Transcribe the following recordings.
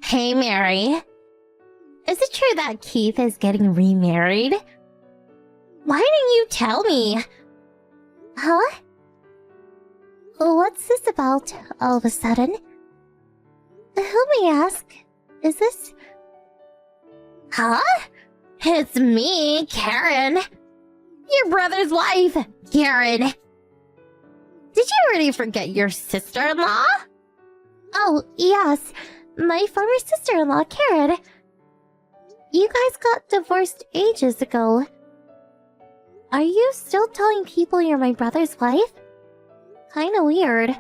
Hey, Mary. Is it true that Keith is getting remarried? Why didn't you tell me? Huh? What's this about, all of a sudden? Who may ask? Is this... Huh? It's me, Karen. Your brother's wife, Karen. Did you already forget your sister-in-law? Oh, yes. My former sister-in-law, Karen. You guys got divorced ages ago. Are you still telling people you're my brother's wife? Kinda weird.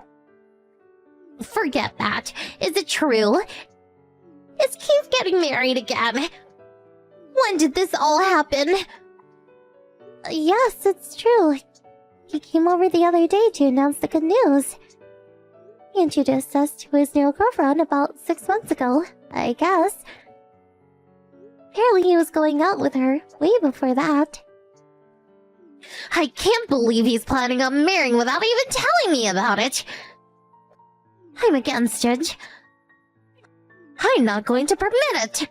Forget that. Is it true? Is Keith getting married again? When did this all happen? Yes, it's true. He came over the other day to announce the good news. He introduced us to his new girlfriend about 6 months ago, I guess. Apparently he was going out with her way before that. I can't believe he's planning on marrying without even telling me about it. I'm against it. I'm not going to permit it.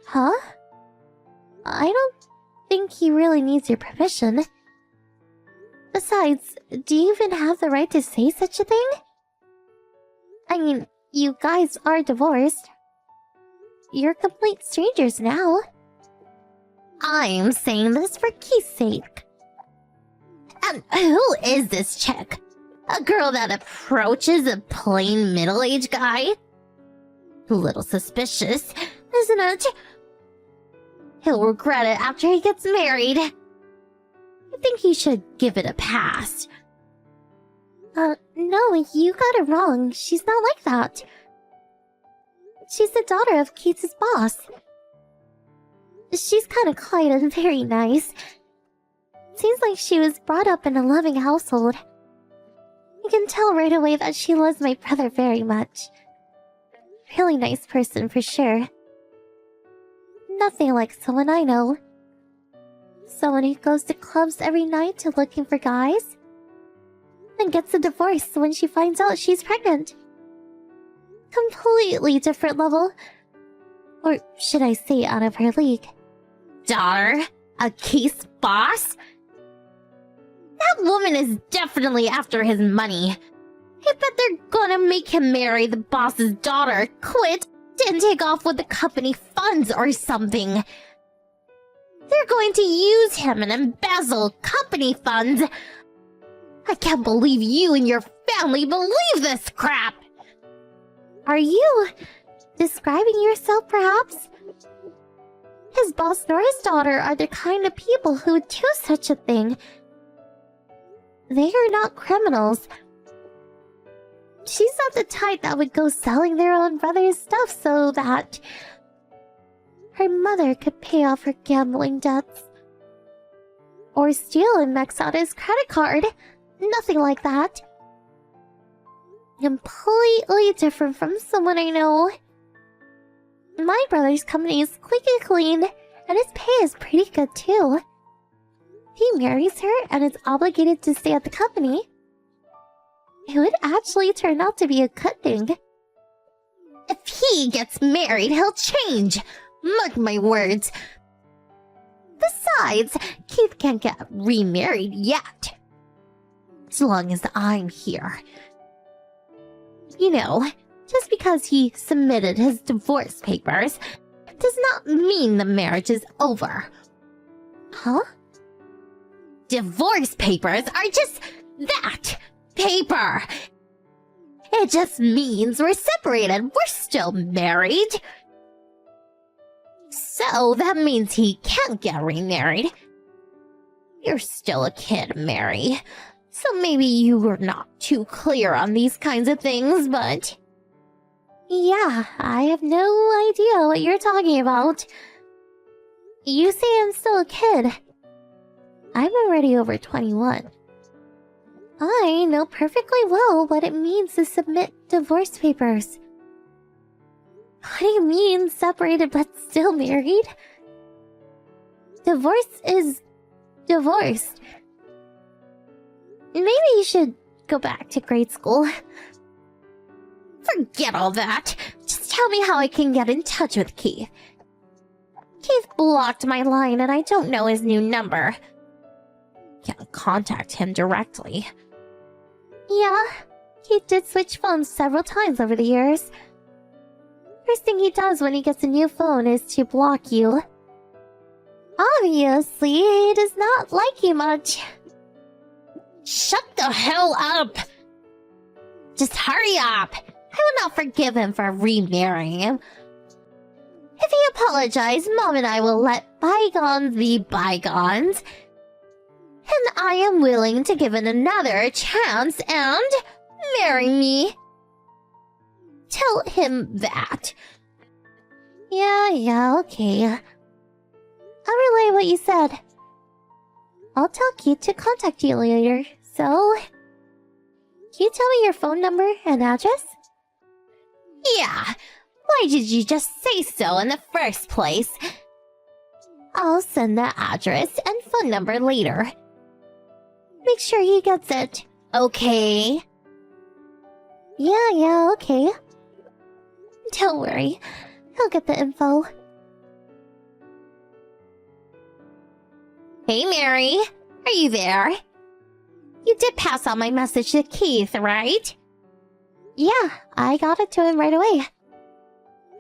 Huh? I don't think he really needs your permission. Besides, do you even have the right to say such a thing? I mean, you guys are divorced. You're complete strangers now. I'm saying this for Keith's sake. And who is this chick? A girl that approaches a plain middle-aged guy? A little suspicious, isn't it? He'll regret it after he gets married. I think he should give it a pass. No, you got it wrong. She's not like that. She's the daughter of Keith's boss. She's kind of quiet and very nice. Seems like she was brought up in a loving household. You can tell right away that she loves my brother very much. Really nice person for sure. Nothing like someone I know. Someone who goes to clubs every night looking for guys, and gets a divorce when she finds out she's pregnant. Completely different level. Or should I say out of her league. Daughter? A Keith's boss? That woman is definitely after his money. I bet they're gonna make him marry the boss's daughter, quit, and take off with the company funds or something. They're going to use him and embezzle company funds. I can't believe you and your family believe this crap. Are you describing yourself, perhaps? His boss nor his daughter are the kind of people who would do such a thing. They are not criminals. She's not the type that would go selling their own brother's stuff so that her mother could pay off her gambling debts. Or steal and max out his credit card. Nothing like that. Completely different from someone I know. My brother's company is squeaky clean, and his pay is pretty good too. He marries her and is obligated to stay at the company. It would actually turn out to be a good thing. If he gets married, he'll change. Mark my words. Besides, Keith can't get remarried yet. As long as I'm here. You know, just because he submitted his divorce papers does not mean the marriage is over. Huh? Divorce papers are just that. Paper. It just means we're separated. We're still married. So that means he can't get remarried. You're still a kid, Mary. So maybe you were not too clear on these kinds of things, but... Yeah, I have no idea what you're talking about. You say I'm still a kid. I'm already over 21. I know perfectly well what it means to submit divorce papers. What do you mean, separated but still married? Divorce is divorced. Maybe you should go back to grade school. Forget all that. Just tell me how I can get in touch with Keith. Keith blocked my line and I don't know his new number. Can't contact him directly. Yeah, Keith did switch phones several times over the years. First thing he does when he gets a new phone is to block you. Obviously, he does not like you much. Shut the hell up! Just hurry up! I will not forgive him for remarrying him. If he apologizes, Mom and I will let bygones be bygones. And I am willing to give it another chance and marry me. Tell him that. Yeah, okay. I'll relay what you said. I'll tell Keith to contact you later, so... Can you tell me your phone number and address? Yeah, why did you just say so in the first place? I'll send the address and phone number later. Make sure he gets it, okay? Yeah, okay. Don't worry, he'll get the info. Hey, Mary, are you there? You did pass on my message to Keith, right? Yeah, I got it to him right away.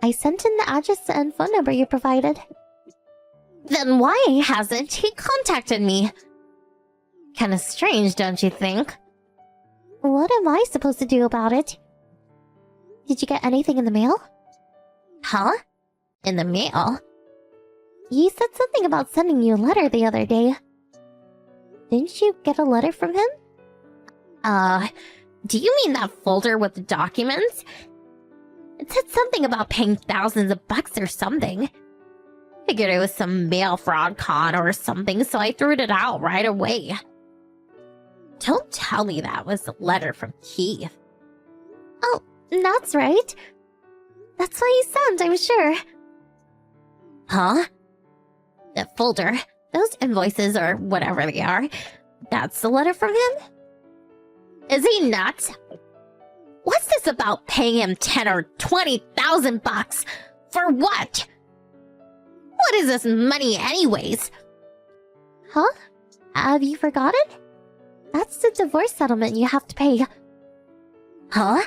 I sent in the address and phone number you provided. Then why hasn't he contacted me? Kinda strange, don't you think? What am I supposed to do about it? Did you get anything in the mail? Huh? In the mail? He said something about sending you a letter the other day. Didn't you get a letter from him? Do you mean that folder with the documents? It said something about paying thousands of bucks or something. Figured it was some mail fraud con or something, so I threw it out right away. Don't tell me that was a letter from Keith. Oh, that's right. That's what he sent, I'm sure. Huh? The folder, those invoices or whatever they are, that's the letter from him? Is he nuts? What's this about paying him 10 or 20,000 bucks? For what? What is this money anyways? Huh? Have you forgotten? That's the divorce settlement you have to pay. Huh?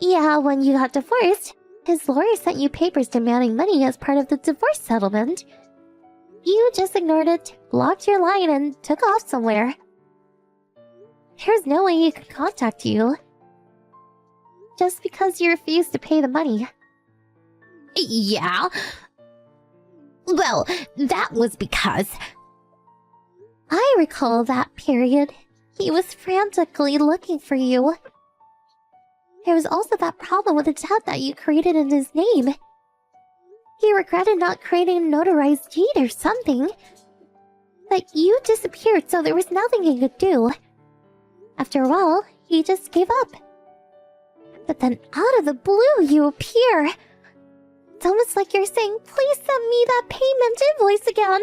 Yeah, when you got divorced, his lawyer sent you papers demanding money as part of the divorce settlement. You just ignored it, blocked your line, and took off somewhere. There's no way he could contact you. Just because you refused to pay the money. Yeah? Well, that was because... I recall that period. He was frantically looking for you. There was also that problem with the tab that you created in his name. He regretted not creating a notarized deed or something. But you disappeared, so there was nothing he could do. After a while, he just gave up. But then out of the blue, you appear. It's almost like you're saying, please send me that payment invoice again.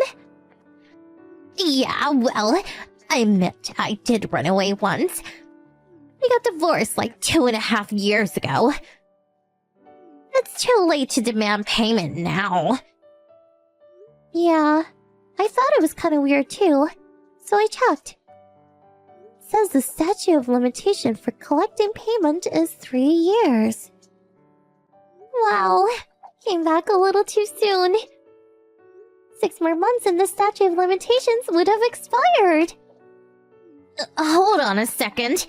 Yeah, well, I admit I did run away once. We got divorced like 2.5 years ago. It's too late to demand payment now. Yeah, I thought it was kind of weird too, so I checked. It says the statute of limitation for collecting payment is 3 years. Wow, came back a little too soon. 6 more months and the statute of limitations would have expired. Hold on a second.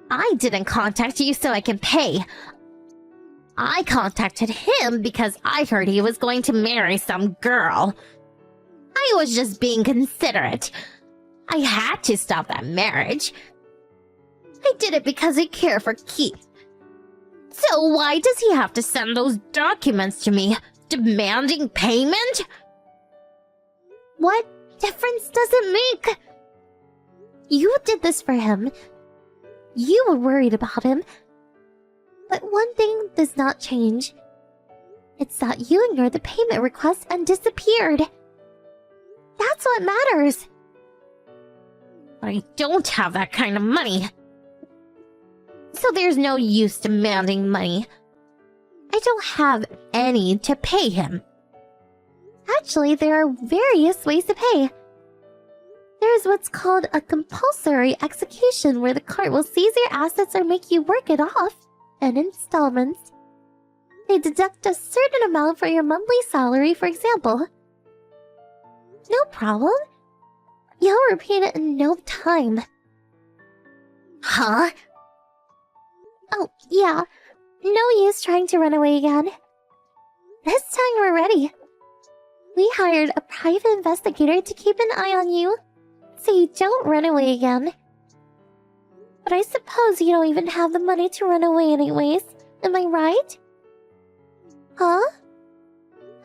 I didn't contact you so I can pay. I contacted him because I heard he was going to marry some girl. I was just being considerate. I had to stop that marriage. I did it because I care for Keith. So why does he have to send those documents to me, demanding payment? What difference does it make? You did this for him. You were worried about him. But one thing does not change. It's that you ignored the payment request and disappeared. That's what matters. But I don't have that kind of money. so there's no use demanding money. I don't have any to pay him. Actually, there are various ways to pay. There's what's called a compulsory execution, where the court will seize your assets or make you work it off in installments. They deduct a certain amount for your monthly salary, for example. No problem. You'll repeat it in no time. Huh? Oh, yeah. No use trying to run away again. This time we're ready. We hired a private investigator to keep an eye on you, so you don't run away again. But I suppose you don't even have the money to run away anyways, am I right? Huh?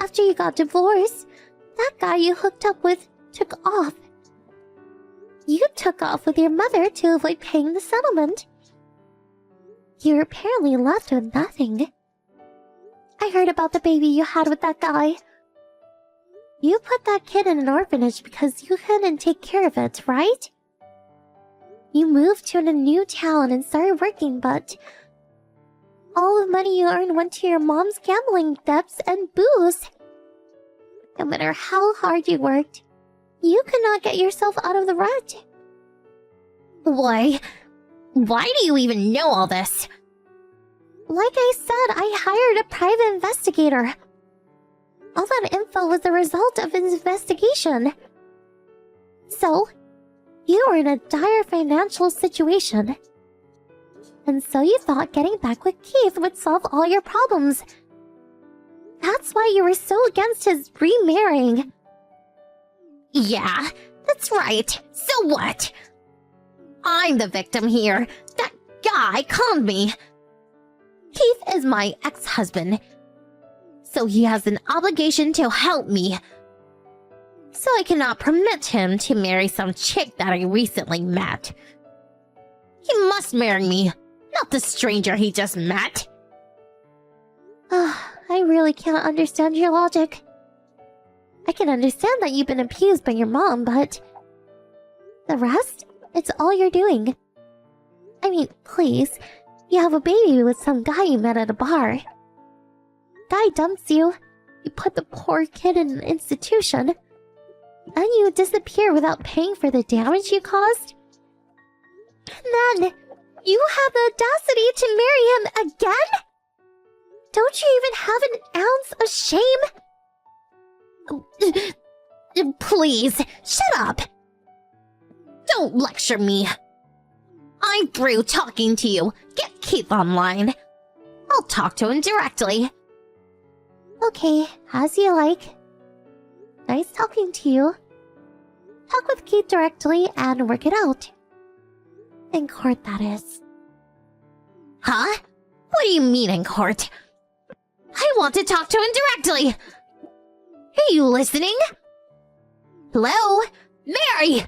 After you got divorced, that guy you hooked up with took off. You took off with your mother to avoid paying the settlement. You're apparently left with nothing. I heard about the baby you had with that guy. You put that kid in an orphanage because you couldn't take care of it, right? You moved to a new town and started working, but all the money you earned went to your mom's gambling debts and booze. No matter how hard you worked, you could not get yourself out of the rut. Why do you even know all this? Like I said, I hired a private investigator. All that info was the result of an investigation. So, you were in a dire financial situation. And so you thought getting back with Keith would solve all your problems. That's why you were so against his remarrying. Yeah, that's right. So what? I'm the victim here. That guy conned me. Keith is my ex-husband, so he has an obligation to help me. So I cannot permit him to marry some chick that I recently met. He must marry me, not the stranger he just met. I really can't understand your logic. I can understand that you've been abused by your mom, but the rest? It's all you're doing. I mean, please, you have a baby with some guy you met at a bar. Guy dumps you, you put the poor kid in an institution, and you disappear without paying for the damage you caused. And then, you have the audacity to marry him again? Don't you even have an ounce of shame? Please, shut up! Don't lecture me. I'm through talking to you. Get Keith online. I'll talk to him directly. Okay, as you like. Nice talking to you. Talk with Keith directly and work it out. In court, that is. Huh? What do you mean in court? I want to talk to him directly. Are you listening? Hello? Mary!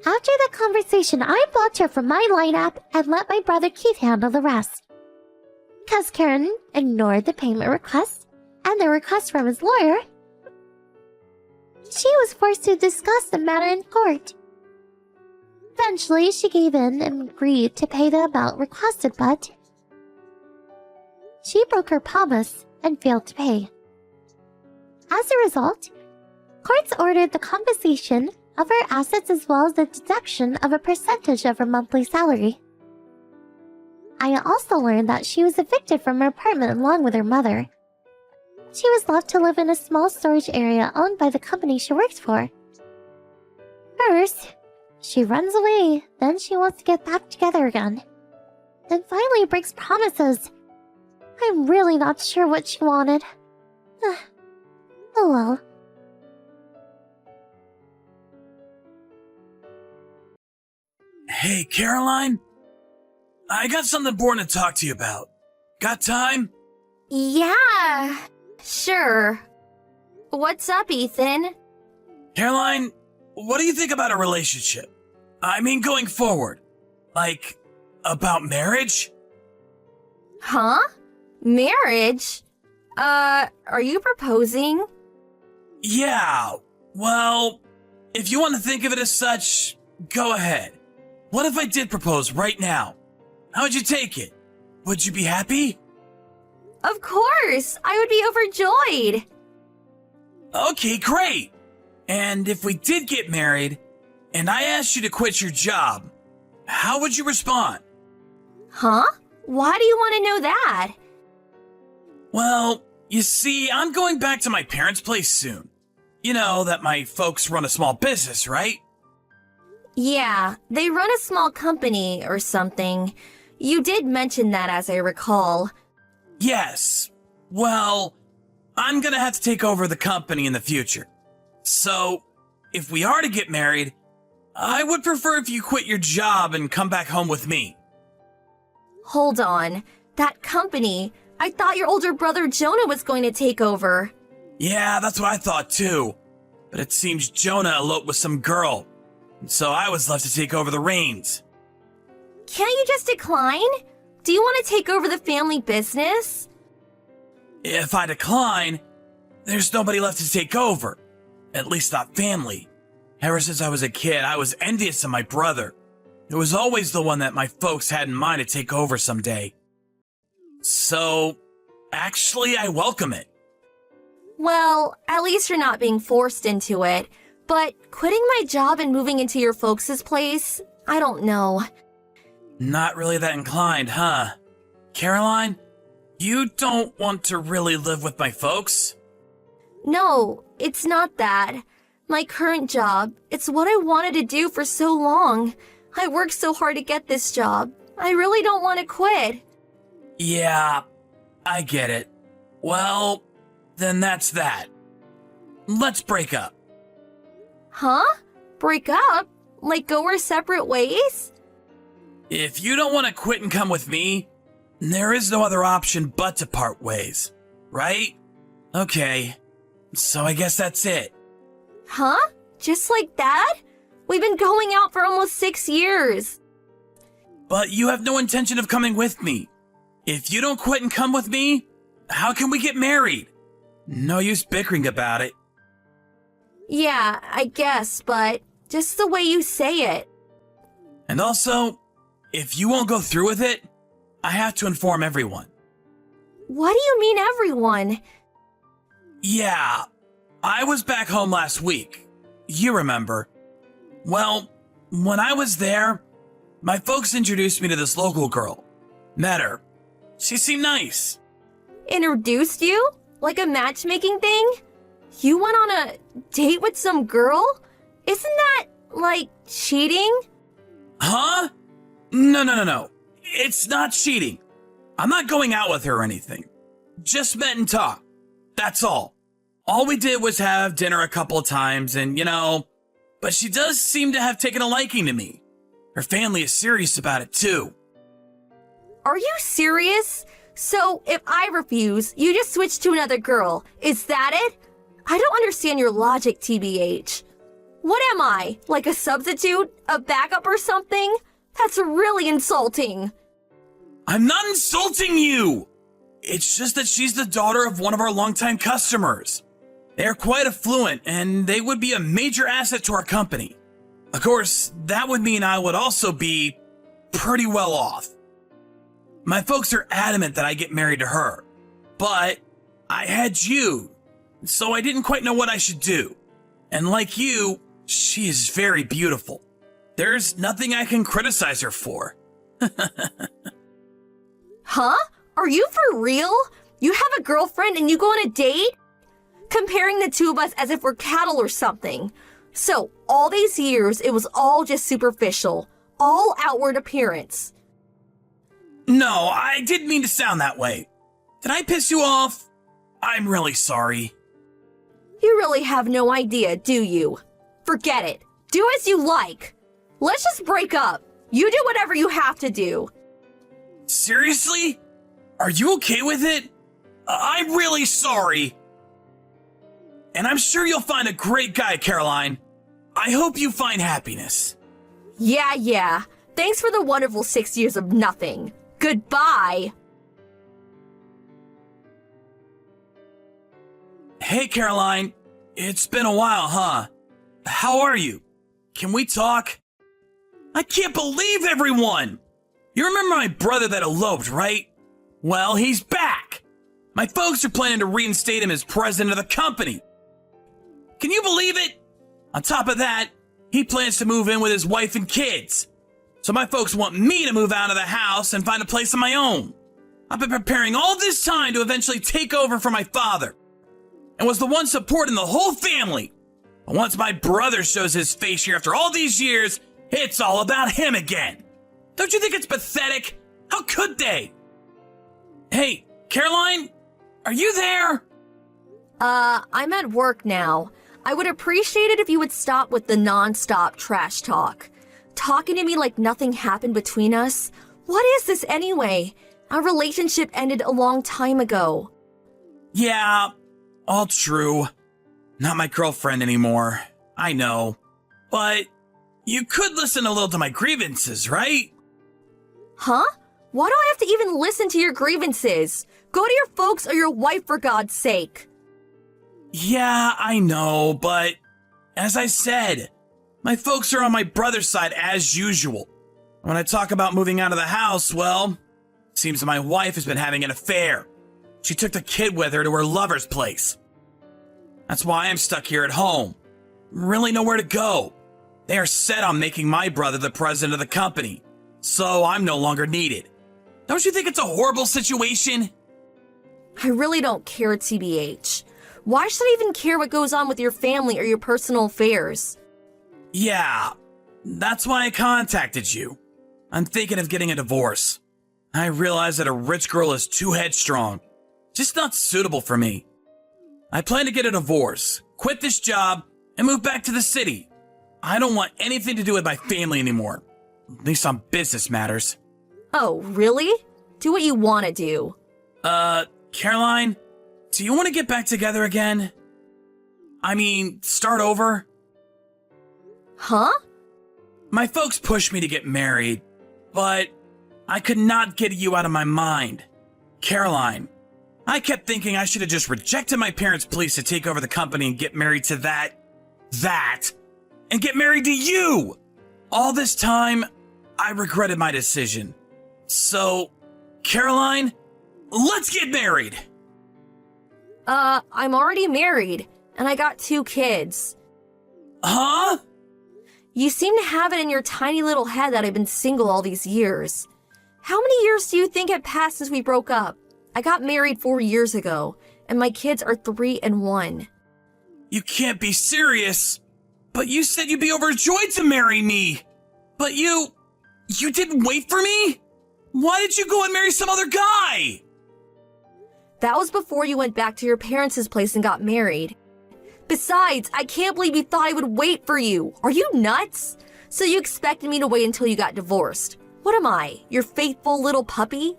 After the conversation, I blocked her from my lineup and let my brother Keith handle the rest. Because Karen ignored the payment request and the request from his lawyer, she was forced to discuss the matter in court. Eventually, she gave in and agreed to pay the amount requested, but she broke her promise and failed to pay. As a result, courts ordered the compensation of her assets as well as the deduction of a percentage of her monthly salary. I also learned that she was evicted from her apartment along with her mother. She was left to live in a small storage area owned by the company she works for. First, she runs away, then she wants to get back together again. Then finally breaks promises. I'm really not sure what she wanted. Oh well. Hey, Caroline? I got something important to talk to you about. Got time? Yeah, sure. What's up, Ethan? Caroline, what do you think about a relationship? I mean, going forward. Like, about marriage? Huh? Marriage? Are you proposing? Yeah, well, if you want to think of it as such, go ahead. What if I did propose right now? How would you take it? Would you be happy? Of course! I would be overjoyed! Okay, great. And if we did get married, and I asked you to quit your job, how would you respond? Huh? Why do you want to know that? Well, you see, I'm going back to my parents' place soon. You know that my folks run a small business, right? Yeah, they run a small company or something. You did mention that, as I recall. Yes. Well, I'm gonna have to take over the company in the future. So, if we are to get married, I would prefer if you quit your job and come back home with me. Hold on. That company, I thought your older brother Jonah was going to take over. Yeah, that's what I thought too. But it seems Jonah eloped with some girl, and so I was left to take over the reins. Can't you just decline? Do you want to take over the family business? If I decline, there's nobody left to take over. At least not family. Ever since I was a kid, I was envious of my brother. It was always the one that my folks had in mind to take over someday. So, actually, I welcome it. Well, at least you're not being forced into it. But quitting my job and moving into your folks' place, I don't know. Not really that inclined, huh? Caroline, you don't want to really live with my folks? No, it's not that. My current job, it's what I wanted to do for so long. I worked so hard to get this job. I really don't want to quit. Yeah, I get it. Well, then that's that. Let's break up. Huh? Break up? Like go our separate ways? If you don't want to quit and come with me, there is no other option but to part ways, right? Okay, so I guess that's it. Huh? Just like that? We've been going out for almost 6 years. But you have no intention of coming with me. If you don't quit and come with me, how can we get married? No use bickering about it. Yeah, I guess, but just the way you say it. And also, if you won't go through with it, I have to inform everyone. What do you mean, everyone? Yeah, I was back home last week. You remember. Well, when I was there, my folks introduced me to this local girl. Met her. She seemed nice. Introduced you? Like a matchmaking thing? You went on a date with some girl? Isn't that, like, cheating? Huh? No. It's not cheating. I'm not going out with her or anything. Just met and talked. That's all. All we did was have dinner a couple of times and, but she does seem to have taken a liking to me. Her family is serious about it too. Are you serious? So, if I refuse, you just switch to another girl. Is that it? I don't understand your logic, TBH. What am I? Like a substitute? A backup or something? That's really insulting. I'm not insulting you! It's just that she's the daughter of one of our longtime customers. They're quite affluent, and they would be a major asset to our company. Of course, that would mean I would also be pretty well off. My folks are adamant that I get married to her, but I had you, so I didn't quite know what I should do. And like you, she is very beautiful. There's nothing I can criticize her for. Huh? Are you for real? You have a girlfriend and you go on a date? Comparing the two of us as if we're cattle or something. So, all these years, it was all just superficial. All outward appearance. No, I didn't mean to sound that way. Did I piss you off? I'm really sorry. You really have no idea, do you? Forget it. Do as you like. Let's just break up. You do whatever you have to do. Seriously? Are you okay with it? I'm really sorry. And I'm sure you'll find a great guy, Caroline. I hope you find happiness. Yeah. Thanks for the wonderful 6 years of nothing. Goodbye. Hey, Caroline. It's been a while, huh? how are you? Can we talk? I can't believe everyone! You remember my brother that eloped, right? Well, he's back! My folks are planning to reinstate him as president of the company. Can you believe it? On top of that, he plans to move in with his wife and kids. So my folks want me to move out of the house and find a place of my own. I've been preparing all this time to eventually take over for my father, and was the one supporting the whole family. But once my brother shows his face here after all these years, it's all about him again. Don't you think it's pathetic? How could they? Hey, Caroline, are you there? I'm at work now. I would appreciate it if you would stop with the non-stop trash talk. Talking to me like nothing happened between us. What is this anyway? Our relationship ended a long time ago. Yeah, all true. Not my girlfriend anymore. I know. But you could listen a little to my grievances, right? Huh? Why do I have to even listen to your grievances? Go to your folks or your wife, for God's sake. Yeah, I know, but as I said, my folks are on my brother's side as usual. When I talk about moving out of the house, well, seems my wife has been having an affair. She took the kid with her to her lover's place. That's why I'm stuck here at home. Really nowhere to go. They are set on making my brother the president of the company, so I'm no longer needed. Don't you think it's a horrible situation? I really don't care, TBH. Why should I even care what goes on with your family or your personal affairs? Yeah, that's why I contacted you. I'm thinking of getting a divorce. I realize that a rich girl is too headstrong, just not suitable for me. I plan to get a divorce, quit this job, and move back to the city. I don't want anything to do with my family anymore, at least on business matters. Oh, really? Do what you want to do. Caroline, do you want to get back together again? I mean, start over? Huh? My folks pushed me to get married, but I could not get you out of my mind. Caroline, I kept thinking I should have just rejected my parents' pleas to take over the company and get married to and get married to you. All this time, I regretted my decision. So, Caroline, let's get married. I'm already married, and I got 2 kids. Huh? You seem to have it in your tiny little head that I've been single all these years. How many years do you think have passed since we broke up? I got married 4 years ago, and my kids are 3 and 1. You can't be serious. But you said you'd be overjoyed to marry me. But you didn't wait for me? Why did you go and marry some other guy? That was before you went back to your parents' place and got married. Besides, I can't believe you thought I would wait for you. Are you nuts? So you expected me to wait until you got divorced. What am I, your faithful little puppy?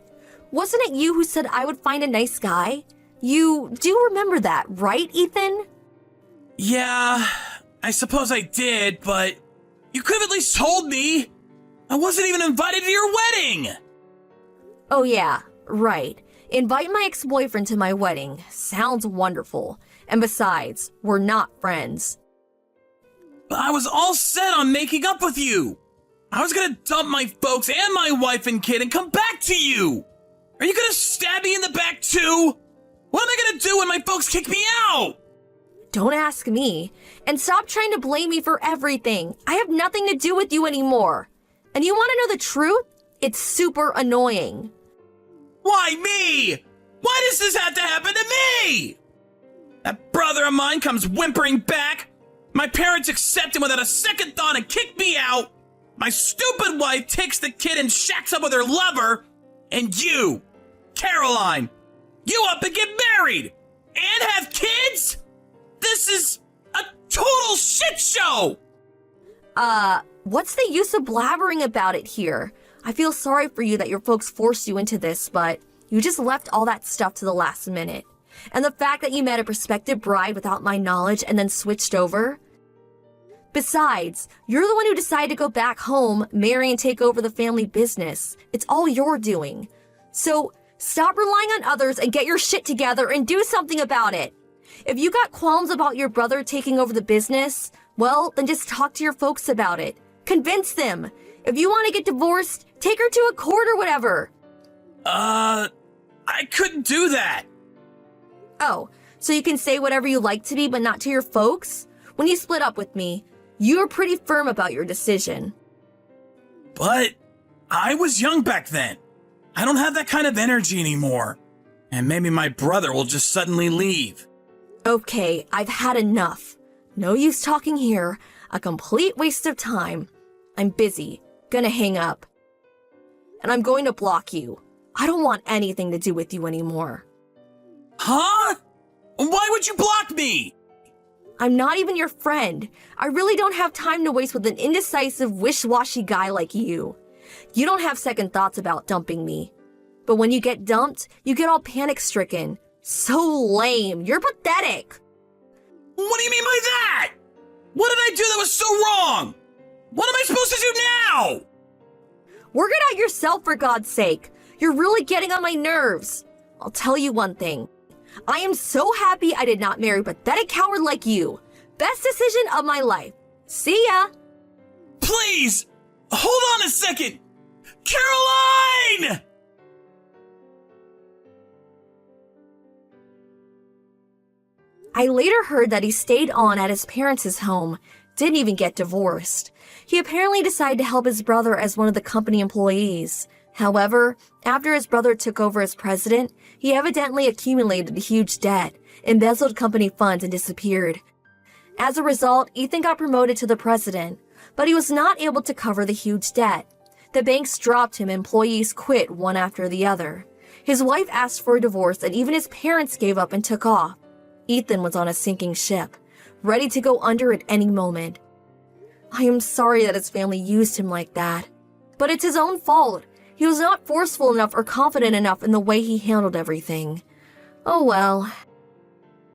Wasn't it you who said I would find a nice guy? You do remember that, right, Ethan? Yeah, I suppose I did, but you could have at least told me. I wasn't even invited to your wedding. Oh yeah, right. Invite my ex-boyfriend to my wedding. Sounds wonderful. And besides, we're not friends. But I was all set on making up with you. I was gonna dump my folks and my wife and kid and come back to you. Are you gonna stab me in the back too? What am I gonna do when my folks kick me out? Don't ask me. And stop trying to blame me for everything. I have nothing to do with you anymore. And you want to know the truth? It's super annoying. Why me? Why does this have to happen to me? That brother of mine comes whimpering back. My parents accept him without a second thought and kick me out. My stupid wife takes the kid and shacks up with her lover. And you, Caroline, you up and get married and have kids? This is a total shit show! What's the use of blabbering about it here? I feel sorry for you that your folks forced you into this, but you just left all that stuff to the last minute. And the fact that you met a prospective bride without my knowledge and then switched over? Besides, you're the one who decided to go back home, marry, and take over the family business. It's all you're doing. So, stop relying on others and get your shit together and do something about it. If you got qualms about your brother taking over the business, Well, then just talk to your folks about it. Convince them. If you want to get divorced, take her to a court or whatever. I couldn't do that. Oh, so you can say whatever you like to me, but not to your folks? When you split up with me, you were pretty firm about your decision. But I was young back then. I don't have that kind of energy anymore. And maybe my brother will just suddenly leave. Okay, I've had enough. No use talking here. A complete waste of time. I'm busy. Gonna hang up. And I'm going to block you. I don't want anything to do with you anymore. Huh? Why would you block me? I'm not even your friend. I really don't have time to waste with an indecisive, wish-washy guy like you. You don't have second thoughts about dumping me. But when you get dumped, you get all panic-stricken. So lame. You're pathetic. What do you mean by that? What did I do that was so wrong? What am I supposed to do now? Work it out yourself, for God's sake. You're really getting on my nerves. I'll tell you one thing. I am so happy I did not marry a pathetic coward like you. Best decision of my life. See ya. Please, hold on a second. Caroline! I later heard that he stayed on at his parents' home, didn't even get divorced. He apparently decided to help his brother as one of the company employees. However, after his brother took over as president, he evidently accumulated a huge debt, embezzled company funds, and disappeared. As a result, Ethan got promoted to the president, but he was not able to cover the huge debt. The banks dropped him, employees quit one after the other. His wife asked for a divorce, and even his parents gave up and took off. Ethan was on a sinking ship, ready to go under at any moment. I am sorry that his family used him like that, but it's his own fault. He was not forceful enough or confident enough in the way he handled everything. Oh well.